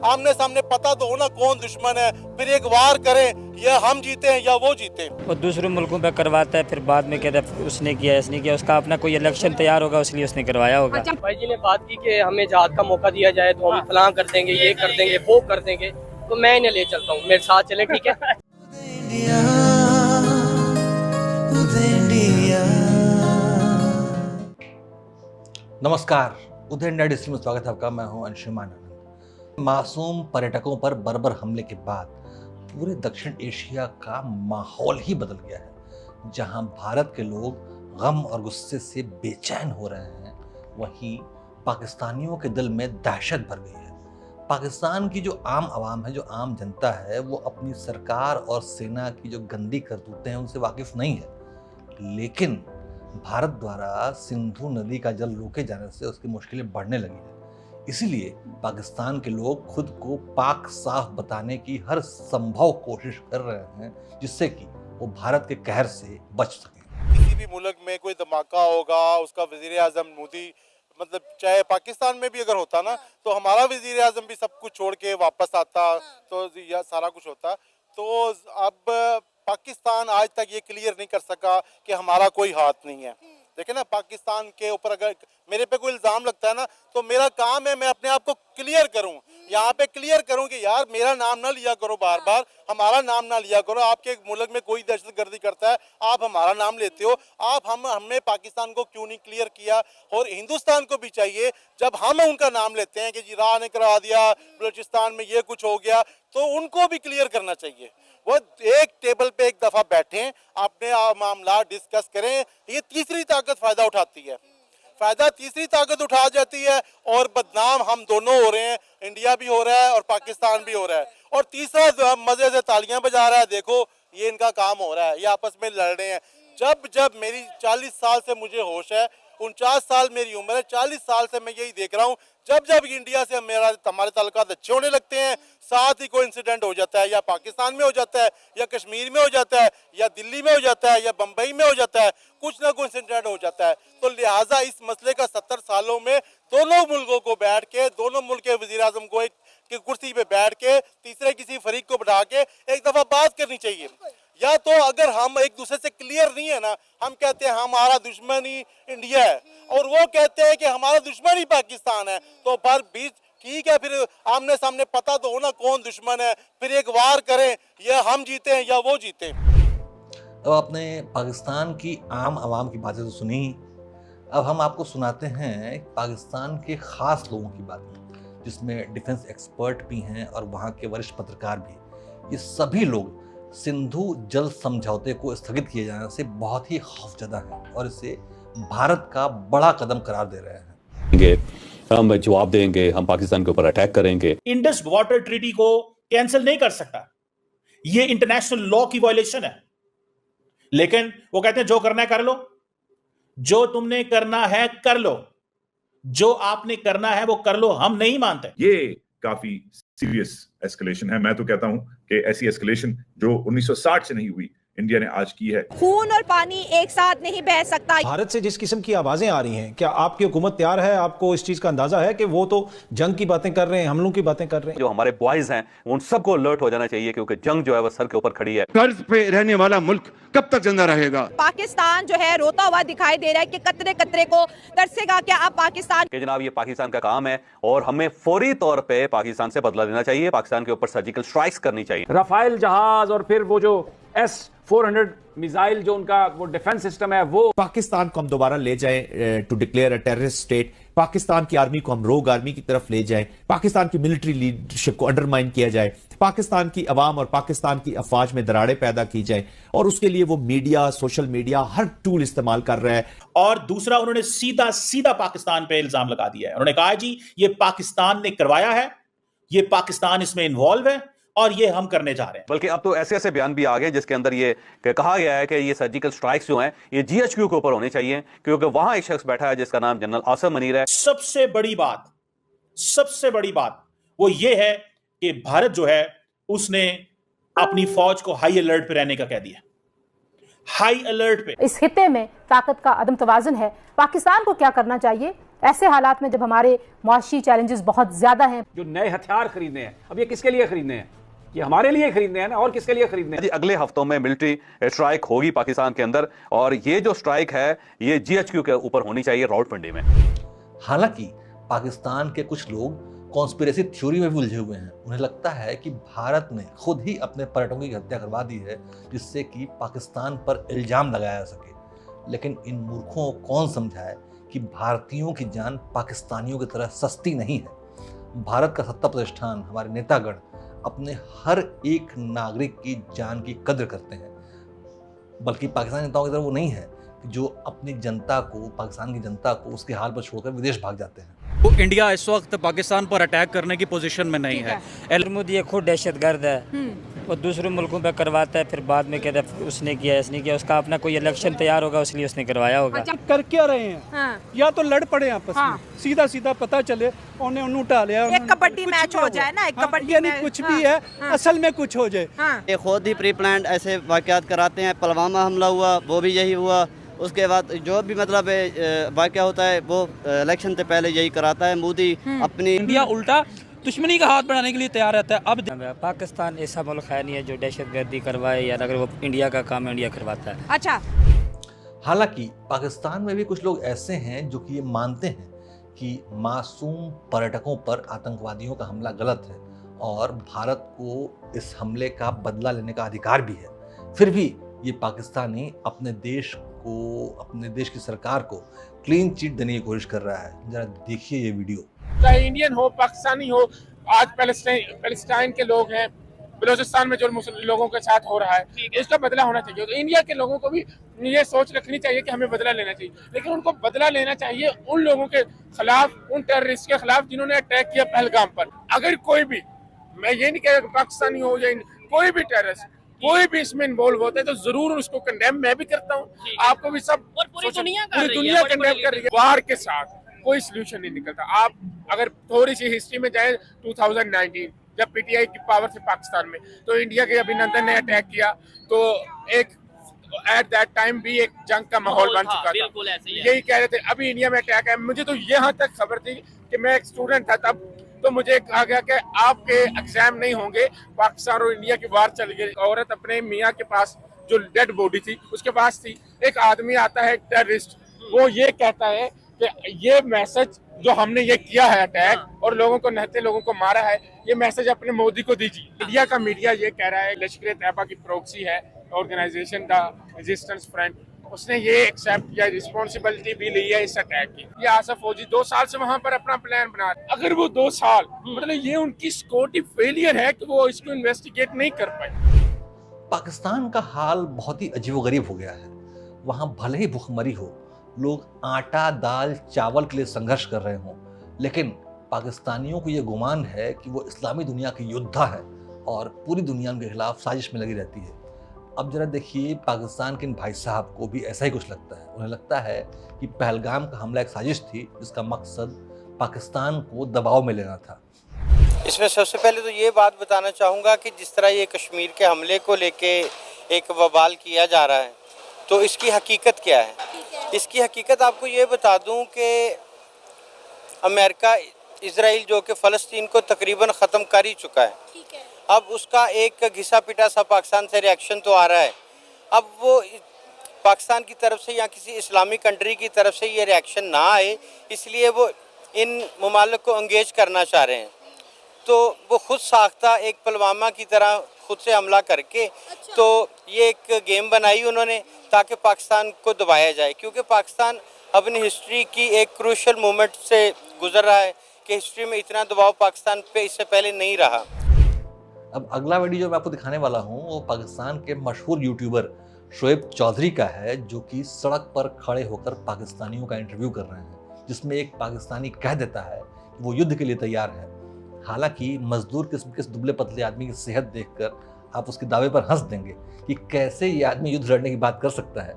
आमने सामने पता तो हो ना कौन दुश्मन है, फिर एक वार करें, या हम जीते हैं या वो जीते। वो दूसरे मुल्कों पे करवाता है, फिर बाद में कहता है उसने किया इसने किया, उसका अपना कोई इलेक्शन तैयार होगा इसलिए उसने करवाया होगा। भाई जी ने बात की कि हमें जहाद का मौका दिया जाए तो हम फलां कर देंगे, ये कर देंगे, वो कर देंगे, तो मैं इन्हें ले चलता हूँ, मेरे साथ चले, ठीक है। नमस्कार, उदय इंडिया डिजिटल में स्वागत है आपका। मैं हूं अंशुमान आनंद। मासूम पर्यटकों पर बर्बर हमले के बाद पूरे दक्षिण एशिया का माहौल ही बदल गया है। जहां भारत के लोग गम और गुस्से से बेचैन हो रहे हैं, वहीं पाकिस्तानियों के दिल में दहशत भर गई है। पाकिस्तान की जो आम आवाम है, जो आम जनता है, वो अपनी सरकार और सेना की जो गंदी करतूतें हैं उनसे वाकिफ नहीं है। लेकिन भारत द्वारा सिंधु नदी का जल रोके जाने से उसकी मुश्किलें बढ़ने लगी हैं। इसीलिए पाकिस्तान के लोग खुद को पाक साफ बताने की हर संभव कोशिश कर रहे हैं, जिससे कि वो भारत के कहर से बच सकें। किसी भी मुल्क में कोई धमाका होगा, उसका वजीर आजम मोदी, मतलब चाहे पाकिस्तान में भी अगर होता ना, तो हमारा वजीर आजम भी सब कुछ छोड़ के वापस आता, तो यह सारा कुछ होता। तो अब पाकिस्तान आज तक ये क्लियर नहीं कर सका कि हमारा कोई हाथ नहीं है। देखिए ना, पाकिस्तान के ऊपर अगर मेरे पे कोई इल्ज़ाम लगता है ना, तो मेरा काम है मैं अपने आप को क्लियर करूं, यहाँ पे क्लियर करूं कि यार मेरा नाम ना लिया करो, बार बार हमारा नाम ना लिया करो। आपके मुल्क में कोई दहशतगर्दी करता है, आप हमारा नाम लेते हो। आप हमने पाकिस्तान को क्यों नहीं क्लियर किया? और हिंदुस्तान को भी चाहिए, जब हम उनका नाम लेते हैं कि जी राह ने करा दिया, बलूचिस्तान में ये कुछ हो गया, तो उनको भी क्लियर करना चाहिए। वो एक टेबल पे एक दफा बैठें, अपने मामला डिस्कस करें। ये तीसरी ताकत फायदा उठाती है, फायदा तीसरी ताकत उठा जाती है, और बदनाम हम दोनों हो रहे हैं। इंडिया भी हो रहा है और पाकिस्तान भी हो रहा है, और तीसरा मजे से तालियां बजा रहा है। देखो ये इनका काम हो रहा है, ये आपस में लड़ रहे हैं। जब मेरी 40 साल से मुझे होश है, 49 साल मेरी उम्र है, 40 साल से मैं यही देख रहा हूँ। जब इंडिया से हमारे ताल्लुकात अच्छे होने लगते हैं, साथ ही कोई इंसिडेंट हो जाता है, या पाकिस्तान में हो जाता है, या कश्मीर में हो जाता है, या दिल्ली में हो जाता है, या बम्बई में हो जाता है, कुछ ना कुछ इंसिडेंट हो जाता है। तो लिहाजा इस मसले का 70 सालों में दोनों मुल्कों को बैठ के, दोनों मुल्क के वजीर आजम को एक कुर्सी पे बैठ के, तीसरे किसी फरीक को बैठा के एक दफा बात करनी चाहिए। या तो अगर हम एक दूसरे से क्लियर नहीं है ना, हम कहते हैं हमारा दुश्मन ही इंडिया है, और वो कहते हैं कि हमारा दुश्मन ही पाकिस्तान है, तो पर बीच ठीक है, फिर आमने सामने पता तो हो ना कौन दुश्मन है, फिर एक वार करें, या हम जीते हैं या वो जीते। तो आपने पाकिस्तान की आम आवाम की बातें तो सुनी, अब हम आपको सुनाते हैं पाकिस्तान के खास लोगों की बातें, जिसमें डिफेंस एक्सपर्ट भी हैं और वहाँ के वरिष्ठ पत्रकार भी। ये सभी लोग सिंधु जल समझौते को स्थगित किए जाने से बहुत ही खौफजदा हैं और इसे भारत का बड़ा कदम करार दे रहे हैं। हम जवाब देंगे, हम पाकिस्तान के ऊपर अटैक करेंगे। इंडस वाटर ट्रीटी को कैंसिल नहीं कर सकता, ये इंटरनेशनल लॉ की वायलेशन है। लेकिन वो कहते हैं जो करना है कर लो, जो तुमने करना है कर लो, जो आपने करना है वो कर लो, हम नहीं मानते। ये काफी सीरियस एस्केलेशन है। मैं तो कहता हूं कि ऐसी एस्केलेशन जो 1960 से नहीं हुई, इंडिया ने आज की है। खून और पानी एक साथ नहीं बह सकता। भारत से जिस किस्म की आवाजें आ रही हैं, क्या आपकी हुकूमत तैयार है? आपको इस चीज का अंदाजा है कि वो तो जंग की बातें कर रहे हैं, हमलों की बातें कर रहे हैं? जो हमारे बॉयज हैं उन सबको अलर्ट हो जाना चाहिए, क्योंकि जंग जो है वो सर के ऊपर खड़ी है। कर्ज पे रहने वाला मुल्क कब तक जिंदा रहेगा? पाकिस्तान जो है रोता हुआ दिखाई दे रहा है कि कतरे कतरे को तरसेगा क्या अब पाकिस्तान? कि जनाब ये पाकिस्तान का काम है और हमें फौरी तौर पे पाकिस्तान से बदला लेना चाहिए, पाकिस्तान के ऊपर सर्जिकल स्ट्राइक्स करनी चाहिए। राफेल जहाज और फिर वो जो S-400 मिसाइल जो उनका वो डिफेंस सिस्टम है, वो पाकिस्तान को हम दोबारा ले जाएं to declare a terrorist state, Pakistan की आर्मी को हम रोग आर्मी की तरफ ले जाएं, पाकिस्तान की मिलिट्री लीडरशिप को अंडरमाइन किया जाए, पाकिस्तान की अवाम और पाकिस्तान की अफवाज में दरारें पैदा की जाए, और उसके लिए वो मीडिया, सोशल मीडिया हर टूल इस्तेमाल कर रहा है। और दूसरा, उन्होंने सीधा सीधा पाकिस्तान पे इल्जाम लगा दिया है। उन्होंने कहा जी ये पाकिस्तान ने करवाया है, ये पाकिस्तान इसमें इन्वॉल्व है और ये हम करने जा रहे हैं। बल्कि अब तो ऐसे ऐसे बयान भी आ गए जिसके अंदर ये कहा गया है कि ये सर्जिकल स्ट्राइक्स जो हैं ये GHQ के ऊपर होने चाहिए, क्योंकि वहां एक शख्स बैठा है जिसका नाम जनरल आसिम मनीर है। सबसे बड़ी बात वो ये है कि भारत जो है उसने अपनी फौज को हाई अलर्ट पे रहने का कह दिया। हाई अलर्ट पे। इस खित्ते में ताकत का अदम तवाजुन है। पाकिस्तान को क्या करना चाहिए? ऐसे हालात में जब हमारे मुआशी चैलेंजेस बहुत ज़्यादा हैं। जो नए हथियार खरीदने हैं, अब ये किसके लिए खरीदने हैं? ये हमारे लिए खरीदने हैं ना, और किसके लिए खरीदने हैं? अगले हफ्तों में मिलिट्री स्ट्राइक होगी पाकिस्तान के अंदर, और ये जो स्ट्राइक है ये जीएचक्यू के ऊपर होनी चाहिए, रावलपिंडी में। हालांकि पाकिस्तान के कुछ लोग कॉन्स्पिरेसी थ्योरी में भी उलझे हुए हैं। उन्हें लगता है कि भारत ने खुद ही अपने पर्यटकों की हत्या करवा दी है, जिससे कि पाकिस्तान पर इल्जाम लगाया जा सके। लेकिन इन मूर्खों को कौन समझाए कि भारतीयों की जान पाकिस्तानियों की तरह सस्ती नहीं है। भारत का सत्ता प्रतिष्ठान, हमारे नेतागण अपने हर एक नागरिक की जान की कद्र करते हैं, बल्कि पाकिस्तानी नेताओं की तरह वो नहीं है जो अपनी जनता को, पाकिस्तान की जनता को उसके हाल पर छोड़कर विदेश भाग जाते हैं। वो इंडिया इस वक्त पाकिस्तान पर अटैक करने की पोजीशन में नहीं है। मोदी ये खुद दहशतगर्द है, वो दूसरे मुल्कों पे करवाता है, फिर बाद में कहता है उसने किया, इसने किया। उसका अपना कोई इलेक्शन तैयार होगा, इसलिए उसने करवाया होगा। कर क्या रहे हैं? हाँ। या तो लड़ पड़े आपस में, सीधा सीधा पता चले उन्हें उठा लिया, एक कबड्डी मैच हो जाए ना, एक कबड्डी यानी कुछ भी है, असल में कुछ हो जाए। ये खुद ही प्री प्लान ऐसे वाक़यात कराते हैं। पुलवामा हमला हुआ, वो भी यही हुआ। उसके बाद जो भी मतलब वाक़या होता है वो इलेक्शन से पहले यही कराता है मोदी अपनी। इंडिया उल्टा दुश्मनी का हाथ बढ़ाने के लिए तैयार रहता है। अब पाकिस्तान ऐसा मुल्क है नहीं है जो दहशतगर्दी करवाए, या अगर वो इंडिया का काम इंडिया करवाता है। अच्छा, हालांकि पाकिस्तान में भी कुछ लोग ऐसे हैं जो कि ये मानते हैं कि मासूम पर्यटकों पर आतंकवादियों का हमला गलत है और भारत को इस हमले का बदला लेने का अधिकार भी है। फिर भी ये पाकिस्तानी अपने देश को, अपने देश की सरकार को क्लीन चिट देने की कोशिश कर रहा है। जरा देखिए ये वीडियो। चाहे इंडियन हो, पाकिस्तानी हो, आज पैलेस्टाइन के लोग हैं, बलूचिस्तान में जो मुस्लिम लोगों के साथ हो रहा है, इसका बदला होना चाहिए। तो इंडिया के लोगों को भी ये सोच रखनी चाहिए कि हमें बदला लेना चाहिए, लेकिन उनको बदला लेना चाहिए उन लोगों के खिलाफ, उन टेररिस्ट के खिलाफ जिन्होंने अटैक किया पहलगाम पर। अगर कोई भी, मैं ये नहीं कह रहा पाकिस्तानी हो या कोई भी टेररिस्ट, कोई भी इसमें इन्वॉल्व होता है तो जरूर उसको कंडेम मैं भी करता हूँ, आपको भी सब, पूरी दुनिया कंडेम कर रही है। वार के साथ कोई सोल्यूशन नहीं निकलता। आप अगर थोड़ी सी हिस्ट्री में जाए 2019 जब पीटीआई की पावर थी पाकिस्तान में, तो इंडिया के अभिनंदन ने अटैक किया, तो एक एट दैट टाइम भी एक जंग का माहौल बन चुका था। यही कह रहे थे अभी इंडिया में अटैक है। मुझे तो यहाँ तक खबर थी कि मैं एक स्टूडेंट था तब, तो मुझे कहा गया कि आपके एग्जाम नहीं होंगे, पाकिस्तान और इंडिया की वार चल गई। औरत अपने मियाँ के पास जो डेड बॉडी थी उसके पास थी, एक आदमी आता है टेररिस्ट, वो ये कहता है कि ये मैसेज जो हमने ये किया है अटैक और लोगों को नहते लोगों को मारा है, ये मैसेज अपने मोदी को दीजिए। इंडिया का मीडिया ये कह रहा है लश्कर तैयबा की प्रॉक्सी है ऑर्गेनाइजेशन का रेजिस्टेंस फ्रंट, उसने ये एक्सेप्ट किया, रिस्पॉन्सिबिलिटी भी ली है इस अटैक की। ये आसफ फौजी 2 साल से वहां पर अपना प्लान बना रहे। अगर वो 2 साल मतलब ये उनकी सिक्योरिटी फेलियर है कि वो इसको इन्वेस्टिगेट नहीं कर पाए। पाकिस्तान का हाल बहुत ही अजीबोगरीब हो गया है। वहां भले ही भूखमरी हो, लोग आटा दाल चावल के लिए संघर्ष कर रहे हों, लेकिन पाकिस्तानियों को ये गुमान है कि वो इस्लामी दुनिया के योद्धा है और पूरी दुनिया उनके खिलाफ साजिश में लगी रहती है। अब जरा देखिए, पाकिस्तान के इन भाई साहब को भी ऐसा ही कुछ लगता है। उन्हें लगता है कि पहलगाम का हमला एक साजिश थी जिसका मकसद पाकिस्तान को दबाव में लेना था। इसमें सबसे पहले तो ये बात बताना चाहूँगा कि जिस तरह ये कश्मीर के हमले को लेके एक बवाल किया जा रहा है, तो इसकी हकीकत क्या है? इसकी हकीकत आपको ये बता दूं कि अमेरिका, इजराइल जो कि फ़लस्तीन को तकरीबन ख़त्म कर ही चुका है, अब उसका एक घिसा पिटा सा पाकिस्तान से रिएक्शन तो आ रहा है। अब वो पाकिस्तान की तरफ से या किसी इस्लामिक कंट्री की तरफ से ये रिएक्शन ना आए, इसलिए वो इन ममालिक को एंगेज करना चाह रहे हैं। तो वो खुद साख्ता एक पुलवामा की तरह खुद से हमला करके तो ये एक गेम बनाई उन्होंने ताकि पाकिस्तान को दबाया जाए, क्योंकि पाकिस्तान अपनी हिस्ट्री की एक क्रूशल मोमेंट से गुजर रहा है कि हिस्ट्री में इतना दबाव पाकिस्तान पे इससे पहले नहीं रहा। अब अगला वीडियो जो मैं आपको दिखाने वाला हूँ वो पाकिस्तान के मशहूर यूट्यूबर शोएब चौधरी का है, जो कि सड़क पर खड़े होकर पाकिस्तानियों का इंटरव्यू कर रहे हैं, जिसमें एक पाकिस्तानी कह देता है कि वो युद्ध के लिए तैयार है। हालांकि मजदूर किस्म के दुबले पतले आदमी की सेहत देखकर आप उसके दावे पर हंस देंगे कि कैसे ये आदमी युद्ध लड़ने की बात कर सकता है,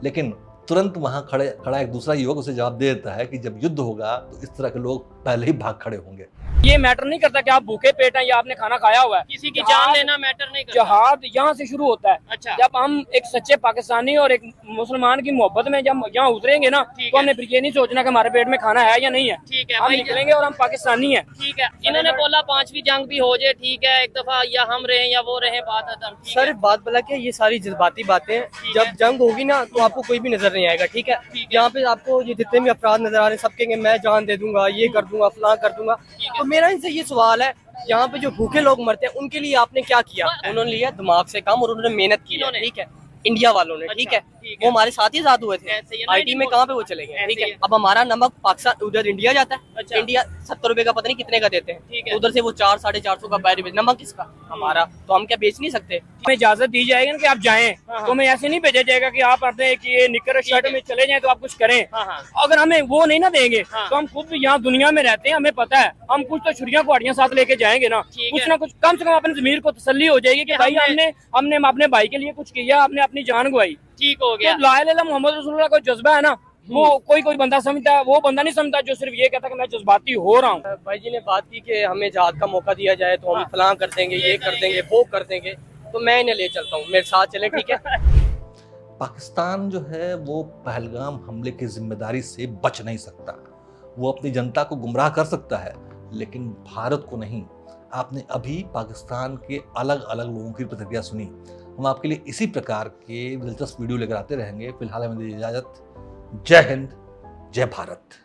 लेकिन तुरंत वहां खड़ा एक दूसरा युवक उसे जवाब दे देता है कि जब युद्ध होगा तो इस तरह के लोग पहले ही भाग खड़े होंगे। ये मैटर नहीं करता कि आप भूखे पेट हैं या आपने खाना खाया हुआ है, किसी की जान लेना मैटर नहीं करता। जहाद यहाँ से शुरू होता है। अच्छा। जब हम एक सच्चे पाकिस्तानी और एक मुसलमान की मोहब्बत में जब यहाँ उतरेंगे ना, तो हमने फिर ये नहीं सोचना कि हमारे पेट में खाना है या नहीं है। ठीक है, हम निकलेंगे और हम पाकिस्तानी हैं। ठीक है, इन्होंने बोला 5वीं जंग भी हो जाए, ठीक है, एक दफा या हम रहे या वो रहे, बात खत्म। सर बात बोला कि ये सारी जज्बाती बातें, जब जंग होगी ना तो आपको कोई भी नजर नहीं आएगा। ठीक है, यहाँ पे आपको ये जितने भी अफराद नजर आ रहे हैं सब कहेंगे मैं जान दे दूंगा, ये कर दूंगा, फलां कर दूंगा। तो मेरा इनसे ये सवाल है, यहाँ पे जो भूखे लोग मरते हैं उनके लिए आपने क्या किया? उन्होंने लिया दिमाग से काम और उन्होंने मेहनत की। ठीक है, इंडिया वालों ने। ठीक है, वो हमारे साथ ही साथ हुए थे। आईटी में कहाँ पे वो चले गए? ठीक है, अब हमारा नमक पाकिस्तान उधर इंडिया जाता है। अच्छा। इंडिया 70 रुपए का पता नहीं कितने का देते हैं, तो उधर से वो 400-450 का बाहर नमक किसका? हमारा। तो हम क्या बेच नहीं सकते? हमें इजाजत दी जाएगी ना कि आप जाएं, तो हमें ऐसे नहीं भेजा जाएगा कि आप अपने ये निकर शर्ट में चले जाएं तो आप कुछ करें। अगर हमें वो नहीं ना देंगे तो हम खुद यहाँ दुनिया में रहते हैं, हमें पता है, हम कुछ तो छुरियां कुहाड़ियां साथ लेके जाएंगे ना, कुछ ना कुछ कम से कम अपने ज़मीर को तसल्ली हो जाएगी कि भाई हमने अपने भाई के लिए कुछ किया, हमने अपनी जान गवाई। ठीक हो गया। तो ला इलाहा इल्लल्लाह मोहम्मद रसूलुल्लाह का जज्बा है ना, वो कोई बंदा समझता है, वो बंदा नहीं समझता जो सिर्फ ये कहता कि मैं जज्बाती हो रहा हूँ। भाई जी ने बात की कि हमें जहाद का मौका दिया जाए तो हम फलां कर देंगे, ये कर देंगे, वो कर देंगे, तो मैं इन्हें ले चलता हूँ, मेरे साथ चले। ठीक है। पाकिस्तान जो है वो पहलगाम हमले की जिम्मेदारी से बच नहीं सकता। वो अपनी जनता को गुमराह कर सकता है लेकिन भारत को नहीं। आपने अभी पाकिस्तान के अलग अलग लोगों की प्रतिक्रिया सुनी। हम आपके लिए इसी प्रकार के दिलचस्प वीडियो लेकर आते रहेंगे। फिलहाल हमें दीजिए इजाजत। जय हिंद, जय भारत।